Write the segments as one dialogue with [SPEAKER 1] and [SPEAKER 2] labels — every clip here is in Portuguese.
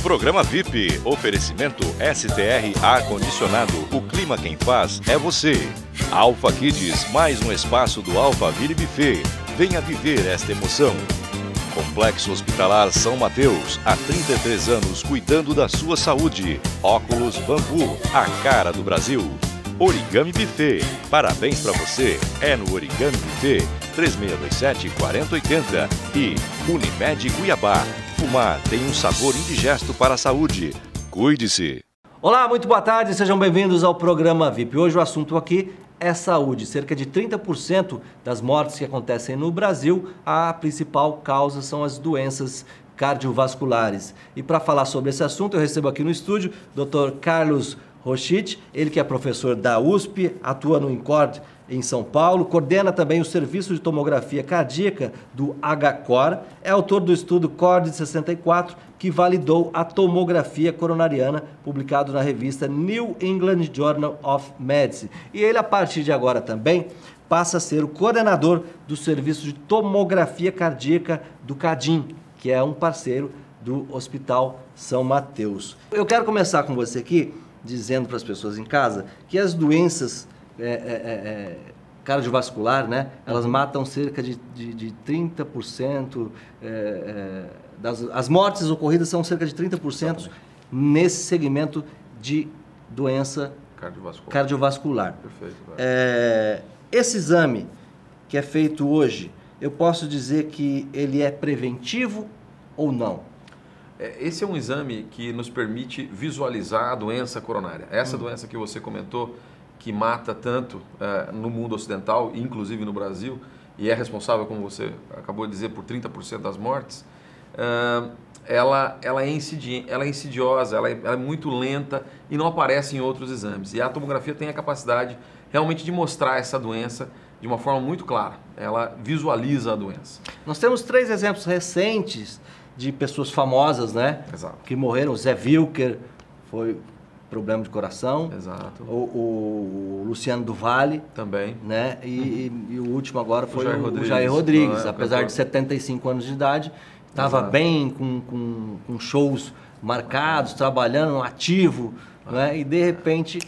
[SPEAKER 1] Programa VIP, oferecimento STR Ar-Condicionado, o clima quem faz é você. Alpha Kids, mais um espaço do Alphaville Buffet. Venha viver esta emoção. Complexo Hospitalar São Mateus, há 33 anos cuidando da sua saúde. Óculos Bambu, a cara do Brasil. Origami Buffet, parabéns pra você, é no Origami Buffet, 3627-4080 e Unimed Cuiabá. Fumar tem um sabor indigesto para a saúde. Cuide-se.
[SPEAKER 2] Olá, muito boa tarde, sejam bem-vindos ao programa VIP. Hoje o assunto aqui é saúde. Cerca de 30% das mortes que acontecem no Brasil, a principal causa são as doenças cardiovasculares. E para falar sobre esse assunto, eu recebo aqui no estúdio o Dr. Carlos Rochit, ele que é professor da USP, atua no INCORD em São Paulo, coordena também o Serviço de Tomografia Cardíaca do HCOR, é autor do estudo CORD 64, que validou a tomografia coronariana, publicado na revista New England Journal of Medicine. E ele, a partir de agora também, passa a ser o coordenador do Serviço de Tomografia Cardíaca do CADIM, que é um parceiro do Hospital São Mateus. Eu quero começar com você aqui, dizendo para as pessoas em casa que as doenças cardiovasculares, né, elas matam cerca de 30%, as mortes ocorridas são cerca de 30% nesse segmento de doença cardiovascular.
[SPEAKER 3] Perfeito.
[SPEAKER 2] Esse exame que é feito hoje, eu posso dizer que ele é preventivo ou não?
[SPEAKER 3] Esse é um exame que nos permite visualizar a doença coronária. Essa doença que você comentou, que mata tanto no mundo ocidental, inclusive no Brasil, e é responsável, como você acabou de dizer, por 30% das mortes, ela é insidiosa, ela é muito lenta e não aparece em outros exames. E a tomografia tem a capacidade realmente de mostrar essa doença de uma forma muito clara. Ela visualiza a doença.
[SPEAKER 2] Nós temos 3 exemplos recentes de pessoas famosas, né?
[SPEAKER 3] Exato.
[SPEAKER 2] Que morreram. O Zé Wilker foi problema de coração.
[SPEAKER 3] Exato.
[SPEAKER 2] O Luciano do Vale.
[SPEAKER 3] Também.
[SPEAKER 2] Né? E o último agora foi o Jair
[SPEAKER 3] Rodrigues.
[SPEAKER 2] Rodrigues. Apesar de 75 anos de idade, estava bem, com shows marcados, trabalhando, ativo, né? E de repente...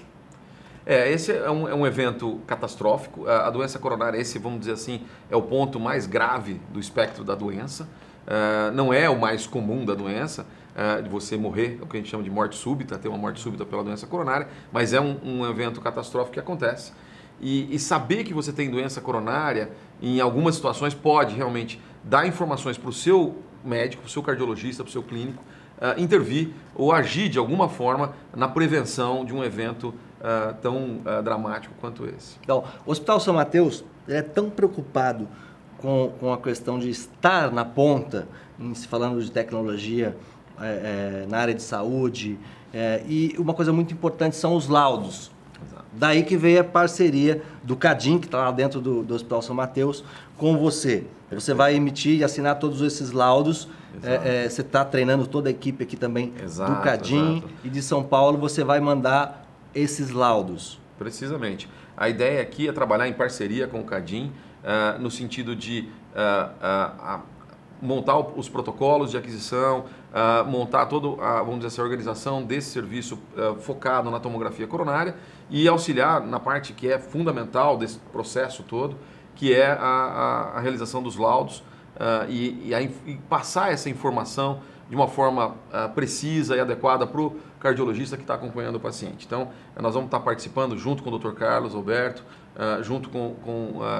[SPEAKER 3] Esse é um evento catastrófico. A doença coronária, esse, vamos dizer assim, é o ponto mais grave do espectro da doença. Não é o mais comum da doença, de você morrer, é o que a gente chama de morte súbita, ter uma morte súbita pela doença coronária, mas é um evento catastrófico que acontece. E saber que você tem doença coronária, em algumas situações, pode realmente dar informações para o seu médico, para o seu cardiologista, para o seu clínico, intervir ou agir de alguma forma na prevenção de um evento tão dramático quanto esse.
[SPEAKER 2] Então, o Hospital São Mateus é tão preocupado com a questão de estar na ponta, falando de tecnologia na área de saúde, e uma coisa muito importante são os laudos.
[SPEAKER 3] Exato.
[SPEAKER 2] Daí que veio a parceria do CADIM, que está lá dentro do Hospital São Mateus, com você. Você vai emitir e assinar todos esses laudos. Você está treinando toda a equipe aqui também do CADIM e de São Paulo, você vai mandar esses laudos.
[SPEAKER 3] Precisamente. A ideia aqui é trabalhar em parceria com o CADIM, no sentido de montar os protocolos de aquisição, montar toda vamos dizer assim, a organização desse serviço focado na tomografia coronária e auxiliar na parte que é fundamental desse processo todo, que é a realização dos laudos e passar essa informação de uma forma precisa e adequada para o cardiologista que está acompanhando o paciente. Então, nós vamos estar participando junto com o Dr. Carlos Alberto, junto com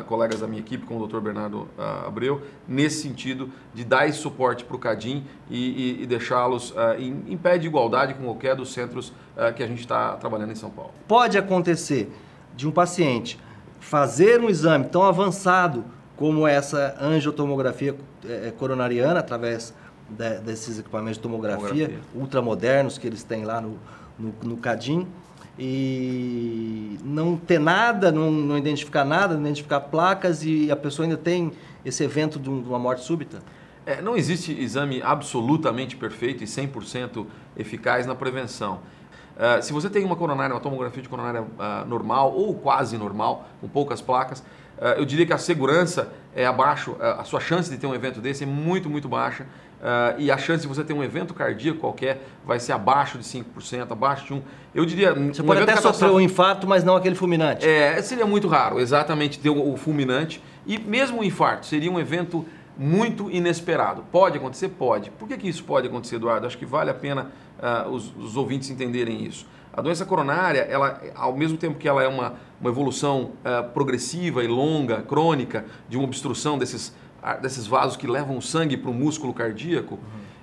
[SPEAKER 3] colegas da minha equipe, com o Dr. Bernardo Abreu, nesse sentido de dar esse suporte para o CADIM e deixá-los em pé de igualdade com qualquer dos centros que a gente está trabalhando em São Paulo.
[SPEAKER 2] Pode acontecer de um paciente fazer um exame tão avançado como essa angiotomografia coronariana, através desses equipamentos de tomografia ultramodernos que eles têm lá no CADIM, e não ter nada, não identificar nada, não identificar placas, e a pessoa ainda tem esse evento de uma morte súbita?
[SPEAKER 3] Não existe exame absolutamente perfeito e 100% eficaz na prevenção. Se você tem uma tomografia de coronária normal ou quase normal, com poucas placas, eu diria que a segurança é abaixo, a sua chance de ter um evento desse é muito, muito baixa. E a chance de você ter um evento cardíaco qualquer vai ser abaixo de 5%, abaixo de 1%. Eu diria...
[SPEAKER 2] Você pode até sofrer um infarto, mas não aquele fulminante.
[SPEAKER 3] Seria muito raro, exatamente, ter o fulminante. E mesmo o infarto seria um evento muito inesperado. Pode acontecer? Pode. Por que isso pode acontecer, Eduardo? Acho que vale a pena os ouvintes entenderem isso. A doença coronária, ela, ao mesmo tempo que ela é uma evolução progressiva e longa, crônica, de uma obstrução desses vasos que levam o sangue para o músculo cardíaco,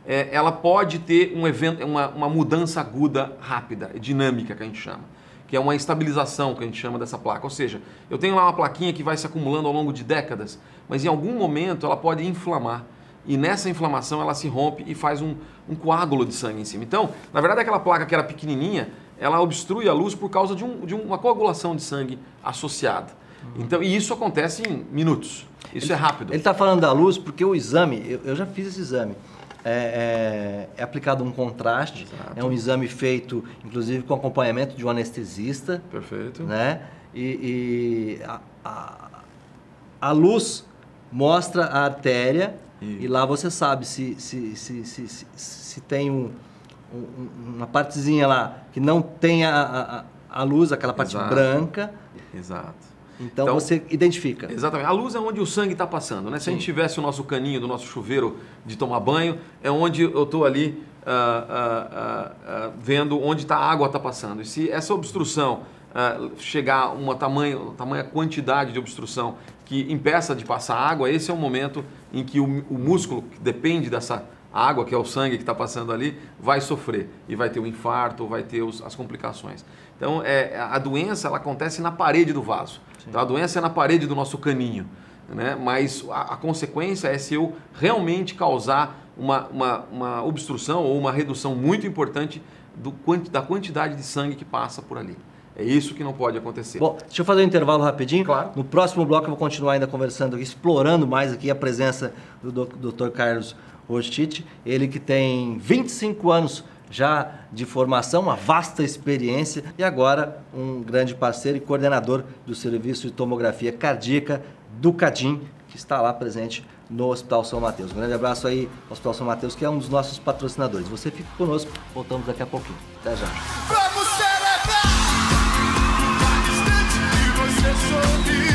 [SPEAKER 3] ela pode ter uma mudança aguda rápida, dinâmica, que a gente chama, que é uma estabilização, que a gente chama dessa placa. Ou seja, eu tenho lá uma plaquinha que vai se acumulando ao longo de décadas, mas em algum momento ela pode inflamar. E nessa inflamação ela se rompe e faz um coágulo de sangue em cima. Então, na verdade, aquela placa que era pequenininha, ela obstrui a luz por causa de uma coagulação de sangue associada. Então, e isso acontece em minutos. Isso é rápido.
[SPEAKER 2] Ele está falando da luz porque o exame, eu já fiz esse exame, é aplicado um contraste,
[SPEAKER 3] Exato.
[SPEAKER 2] É um exame feito, inclusive, com acompanhamento de um anestesista.
[SPEAKER 3] Perfeito.
[SPEAKER 2] Né? A luz mostra a artéria e lá você sabe se tem uma partezinha lá que não tem a luz, aquela parte
[SPEAKER 3] Exato.
[SPEAKER 2] Branca.
[SPEAKER 3] Exato.
[SPEAKER 2] Então você identifica.
[SPEAKER 3] Exatamente. A luz é onde o sangue está passando, né? Se a gente tivesse o nosso caninho do nosso chuveiro de tomar banho, é onde eu estou ali vendo onde a água está passando. E se essa obstrução chegar a uma tamanha quantidade de obstrução que impeça de passar água, esse é o momento em que o músculo que depende dessa água, que é o sangue que está passando ali, vai sofrer e vai ter um infarto, vai ter as complicações. Então, a doença ela acontece na parede do vaso. Então, a doença é na parede do nosso caninho, né? Mas a consequência é se eu realmente causar uma obstrução ou uma redução muito importante da quantidade de sangue que passa por ali. É isso que não pode acontecer.
[SPEAKER 2] Bom, deixa eu fazer um intervalo rapidinho.
[SPEAKER 3] Claro.
[SPEAKER 2] No próximo bloco eu vou continuar ainda conversando, explorando mais aqui a presença do Dr. Carlos Rostich, ele que tem 25 anos já de formação, uma vasta experiência e agora um grande parceiro e coordenador do Serviço de Tomografia Cardíaca do CADIM, que está lá presente no Hospital São Mateus. Um grande abraço aí ao Hospital São Mateus, que é um dos nossos patrocinadores. Você fica conosco, voltamos daqui a pouquinho. Até já.
[SPEAKER 4] Vamos celebrar a instante que você sorriu.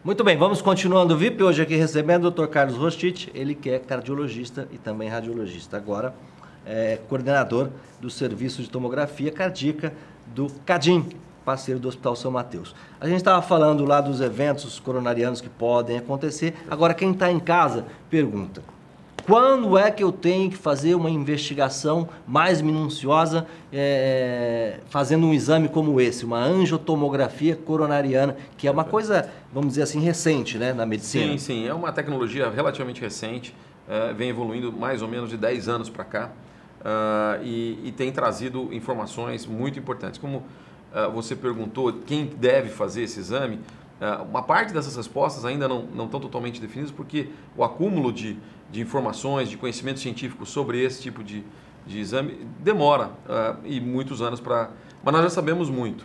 [SPEAKER 2] Muito bem, vamos continuando o VIP. Hoje aqui recebendo o Dr. Carlos Rostich, ele que é cardiologista e também radiologista. Agora é coordenador do Serviço de Tomografia Cardíaca do CADIM, parceiro do Hospital São Mateus. A gente estava falando lá dos eventos coronarianos que podem acontecer. Agora quem está em casa pergunta: quando é que eu tenho que fazer uma investigação mais minuciosa, fazendo um exame como esse, uma angiotomografia coronariana, que é uma coisa, vamos dizer assim, recente, né, na medicina?
[SPEAKER 3] Sim, sim. É uma tecnologia relativamente recente, vem evoluindo mais ou menos de 10 anos para cá e tem trazido informações muito importantes. Como você perguntou, quem deve fazer esse exame? Uma parte dessas respostas ainda não estão totalmente definidas, porque o acúmulo de informações, de conhecimento científico sobre esse tipo de exame demora e muitos anos para... Mas nós já sabemos muito.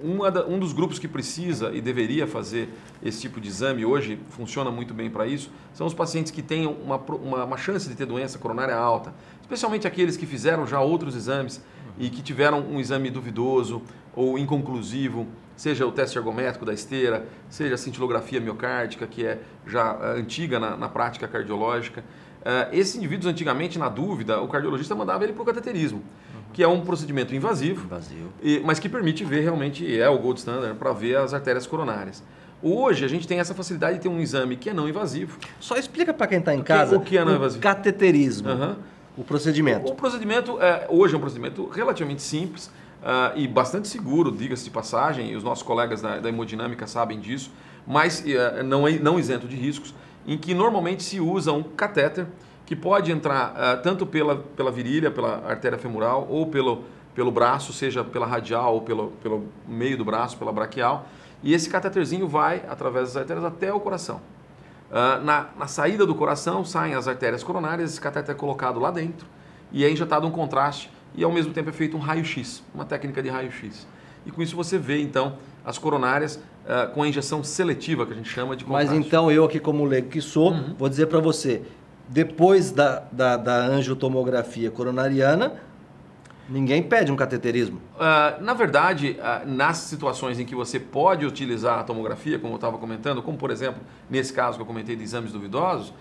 [SPEAKER 3] Um dos grupos que precisa e deveria fazer esse tipo de exame, hoje funciona muito bem para isso, são os pacientes que têm uma chance de ter doença coronária alta, especialmente aqueles que fizeram já outros exames e que tiveram um exame duvidoso ou inconclusivo, seja o teste ergométrico da esteira, seja a cintilografia miocárdica, que é já antiga na prática cardiológica. Esses indivíduos, antigamente, na dúvida, o cardiologista mandava ele para o cateterismo, que é um procedimento invasivo, mas que permite ver realmente, é o gold standard, para ver as artérias coronárias. Hoje, a gente tem essa facilidade de ter um exame que é não invasivo.
[SPEAKER 2] Só explica para quem está em casa
[SPEAKER 3] o que é não invasivo.
[SPEAKER 2] Cateterismo, o procedimento.
[SPEAKER 3] O procedimento, hoje é um procedimento relativamente simples e bastante seguro, diga-se de passagem, e os nossos colegas da hemodinâmica sabem disso, mas não isento de riscos, em que normalmente se usa um catéter que pode entrar tanto pela virilha, pela artéria femoral, ou pelo braço, seja pela radial ou pelo meio do braço, pela braquial, e esse catéterzinho vai, através das artérias, até o coração. Na saída do coração, saem as artérias coronárias, esse catéter é colocado lá dentro, e é injetado um contraste, e ao mesmo tempo é feito um raio-x, uma técnica de raio-x. E com isso você vê, então, as coronárias com a injeção seletiva, que a gente chama de contraste.
[SPEAKER 2] Mas então eu aqui como leigo que sou, vou dizer para você, depois da angiotomografia coronariana, ninguém pede um cateterismo.
[SPEAKER 3] Na verdade, nas situações em que você pode utilizar a tomografia, como eu estava comentando, como por exemplo, nesse caso que eu comentei de exames duvidosos,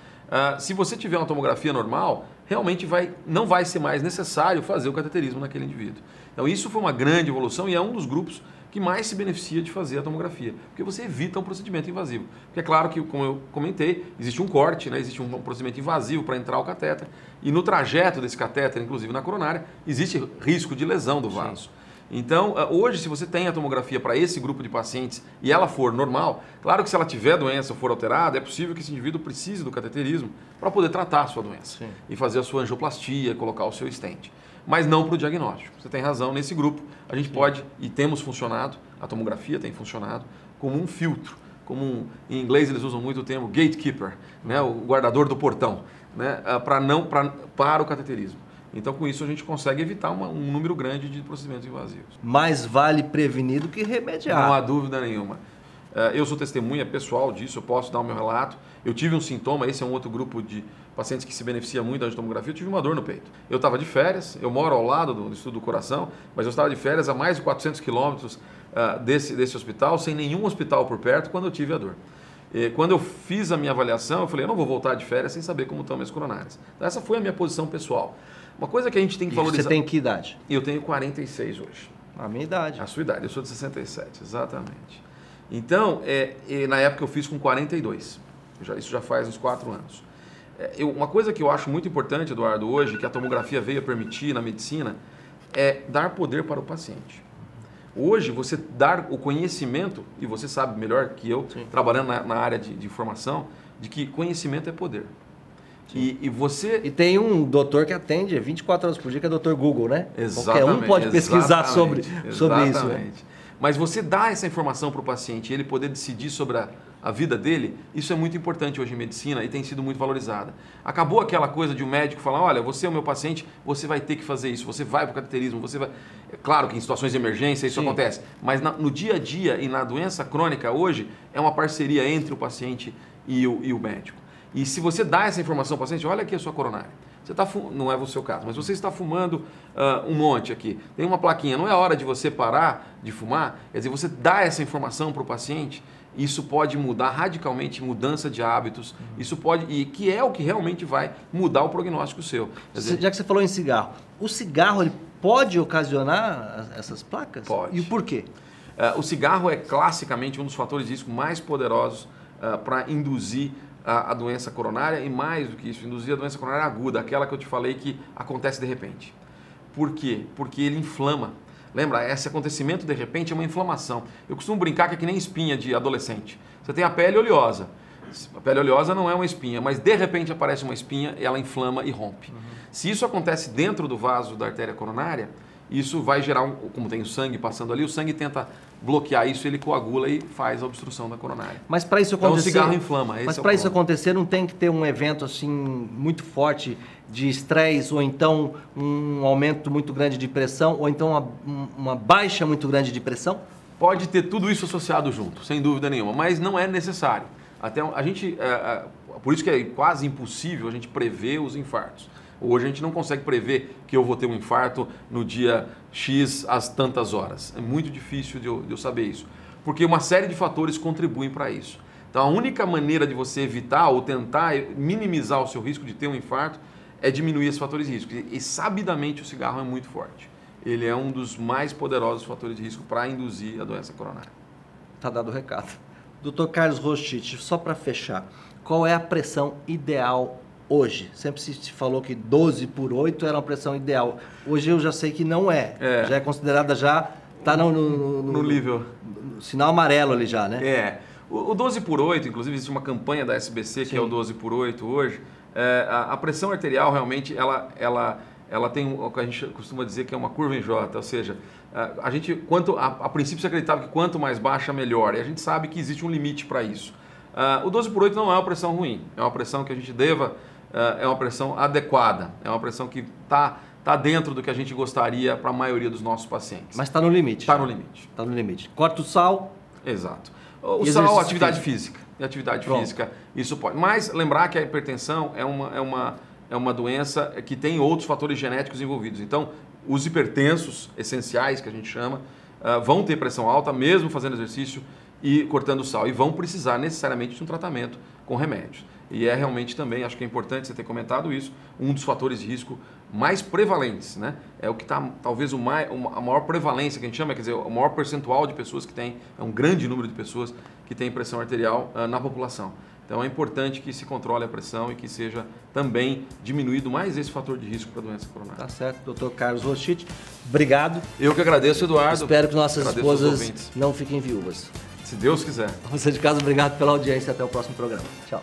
[SPEAKER 3] se você tiver uma tomografia normal, realmente não vai ser mais necessário fazer o cateterismo naquele indivíduo. Então isso foi uma grande evolução e é um dos grupos que mais se beneficia de fazer a tomografia, porque você evita um procedimento invasivo. Porque é claro que, como eu comentei, existe um corte, né? Existe um procedimento invasivo para entrar o catéter, e no trajeto desse catéter, inclusive na coronária, existe risco de lesão do vaso. Sim. Então, hoje, se você tem a tomografia para esse grupo de pacientes e ela for normal, claro que se ela tiver doença ou for alterada, é possível que esse indivíduo precise do cateterismo para poder tratar a sua doença. Sim. E fazer a sua angioplastia, colocar o seu stent. Mas não para o diagnóstico. Você tem razão, nesse grupo a gente pode, e temos funcionado, a tomografia tem funcionado, como um filtro, em inglês eles usam muito o termo gatekeeper, né, o guardador do portão, né, para o cateterismo. Então, com isso, a gente consegue evitar um número grande de procedimentos invasivos.
[SPEAKER 2] Mais vale prevenir do que remediar.
[SPEAKER 3] Não há dúvida nenhuma. Eu sou testemunha pessoal disso, eu posso dar o meu relato. Eu tive um sintoma, esse é um outro grupo de pacientes que se beneficia muito da tomografia, eu tive uma dor no peito. Eu estava de férias, eu moro ao lado do Estudo do Coração, mas eu estava de férias a mais de 400 quilômetros desse hospital, sem nenhum hospital por perto, quando eu tive a dor. Quando eu fiz a minha avaliação, eu falei, eu não vou voltar de férias sem saber como estão minhas coronárias. Então, essa foi a minha posição pessoal. Uma coisa que a gente tem que valorizar...
[SPEAKER 2] Você tem que idade?
[SPEAKER 3] Eu tenho 46 hoje.
[SPEAKER 2] A minha idade.
[SPEAKER 3] A sua idade, eu sou de 67, exatamente. Então, na época eu fiz com 42. Isso já faz uns 4 anos. Uma coisa que eu acho muito importante, Eduardo, hoje, que a tomografia veio a permitir na medicina, é dar poder para o paciente. Hoje, você dar o conhecimento, e você sabe melhor que eu, sim, trabalhando na área de informação, de que conhecimento é poder. E
[SPEAKER 2] tem um doutor que atende 24 horas por dia, que é o Dr. Google, né?
[SPEAKER 3] Exatamente.
[SPEAKER 2] Qualquer um pode pesquisar sobre isso. Né?
[SPEAKER 3] Mas você dá essa informação para o paciente e ele poder decidir sobre a vida dele, isso é muito importante hoje em medicina e tem sido muito valorizada. Acabou aquela coisa de um médico falar, olha, você é o meu paciente, você vai ter que fazer isso, você vai para o cateterismo, você vai... É claro que em situações de emergência isso acontece, mas no dia a dia e na doença crônica hoje, é uma parceria entre o paciente e o médico. E se você dá essa informação para o paciente, olha aqui a sua coronária. Você não é o seu caso, mas você está fumando um monte aqui. Tem uma plaquinha, não é hora de você parar de fumar. Quer dizer, você dá essa informação para o paciente, isso pode mudar radicalmente mudança de hábitos. Isso pode, e que é o que realmente vai mudar o prognóstico seu. Quer dizer,
[SPEAKER 2] já que você falou em cigarro, o cigarro ele pode ocasionar essas placas?
[SPEAKER 3] Pode.
[SPEAKER 2] E por quê?
[SPEAKER 3] O cigarro é classicamente um dos fatores de risco mais poderosos para induzir a doença coronária e, mais do que isso, induzir a doença coronária aguda, aquela que eu te falei que acontece de repente. Por quê? Porque ele inflama. Lembra, esse acontecimento de repente é uma inflamação. Eu costumo brincar que é que nem espinha de adolescente. Você tem a pele oleosa. A pele oleosa não é uma espinha, mas de repente aparece uma espinha, ela inflama e rompe. Se isso acontece dentro do vaso da artéria coronária, Isso vai gerar, como tem o sangue passando ali, o sangue tenta bloquear isso, ele coagula e faz a obstrução da coronária.
[SPEAKER 2] Mas para isso
[SPEAKER 3] Então
[SPEAKER 2] acontecer,
[SPEAKER 3] o cigarro inflama.
[SPEAKER 2] mas para isso acontecer não tem que ter um evento assim muito forte de estresse ou então um aumento muito grande de pressão ou então uma baixa muito grande de pressão?
[SPEAKER 3] Pode ter tudo isso associado junto, sem dúvida nenhuma, mas não é necessário. Até a gente, por isso que é quase impossível a gente prever os infartos. Hoje a gente não consegue prever que eu vou ter um infarto no dia X às tantas horas. É muito difícil de eu saber isso, porque uma série de fatores contribuem para isso. Então a única maneira de você evitar ou tentar minimizar o seu risco de ter um infarto é diminuir esses fatores de risco. E sabidamente o cigarro é muito forte. Ele é um dos mais poderosos fatores de risco para induzir a doença coronária.
[SPEAKER 2] Tá dado o recado. Dr. Carlos Rostich, só para fechar, qual é a pressão ideal hoje? Sempre se falou que 12/8 era uma pressão ideal. Hoje eu já sei que não é. Já é considerada, já está no
[SPEAKER 3] nível.
[SPEAKER 2] No sinal amarelo ali já, né?
[SPEAKER 3] É. O 12/8, inclusive existe uma campanha da SBC que é o 12/8 hoje. A pressão arterial realmente ela tem o que a gente costuma dizer que é uma curva em J, ou seja, a princípio se acreditava que quanto mais baixa, melhor. E a gente sabe que existe um limite para isso. O 12/8 não é uma pressão ruim, é uma pressão que a gente é uma pressão adequada, é uma pressão que está dentro do que a gente gostaria para a maioria dos nossos pacientes.
[SPEAKER 2] Mas está no limite.
[SPEAKER 3] Está no limite.
[SPEAKER 2] Está no limite. Corta o sal.
[SPEAKER 3] Exato. O sal, atividade física. E atividade física, isso pode. Mas lembrar que a hipertensão é uma doença que tem outros fatores genéticos envolvidos. Então, os hipertensos essenciais, que a gente chama, vão ter pressão alta, mesmo fazendo exercício e cortando sal. E vão precisar necessariamente de um tratamento com remédios. E é realmente também, acho que é importante você ter comentado isso, um dos fatores de risco mais prevalentes, né? É o que está, talvez, a maior prevalência que a gente chama, quer dizer, o maior percentual de pessoas que tem, é um grande número de pessoas que tem pressão arterial na população. Então é importante que se controle a pressão e que seja também diminuído mais esse fator de risco para a doença coronária.
[SPEAKER 2] Tá certo, Dr. Carlos Rostich. Obrigado.
[SPEAKER 3] Eu que agradeço, Eduardo.
[SPEAKER 2] Espero que nossas esposas não fiquem viúvas.
[SPEAKER 3] Se Deus quiser.
[SPEAKER 2] Você de casa, obrigado pela audiência. Até o próximo programa. Tchau.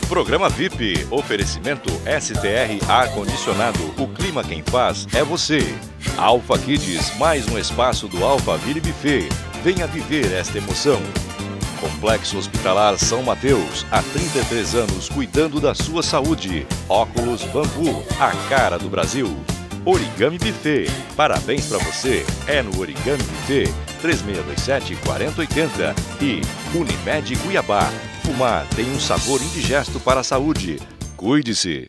[SPEAKER 1] Programa VIP. Oferecimento STR Ar-Condicionado. O clima quem faz é você. Alfa Kids, mais um espaço do Alphaville Buffet. Venha viver esta emoção. Complexo Hospitalar São Mateus, há 33 anos cuidando da sua saúde. Óculos Bambu, a cara do Brasil. Origami Buffet, parabéns pra você. É no Origami Buffet, 3627-4080. E Unimed Cuiabá, fumar tem um sabor indigesto para a saúde. Cuide-se.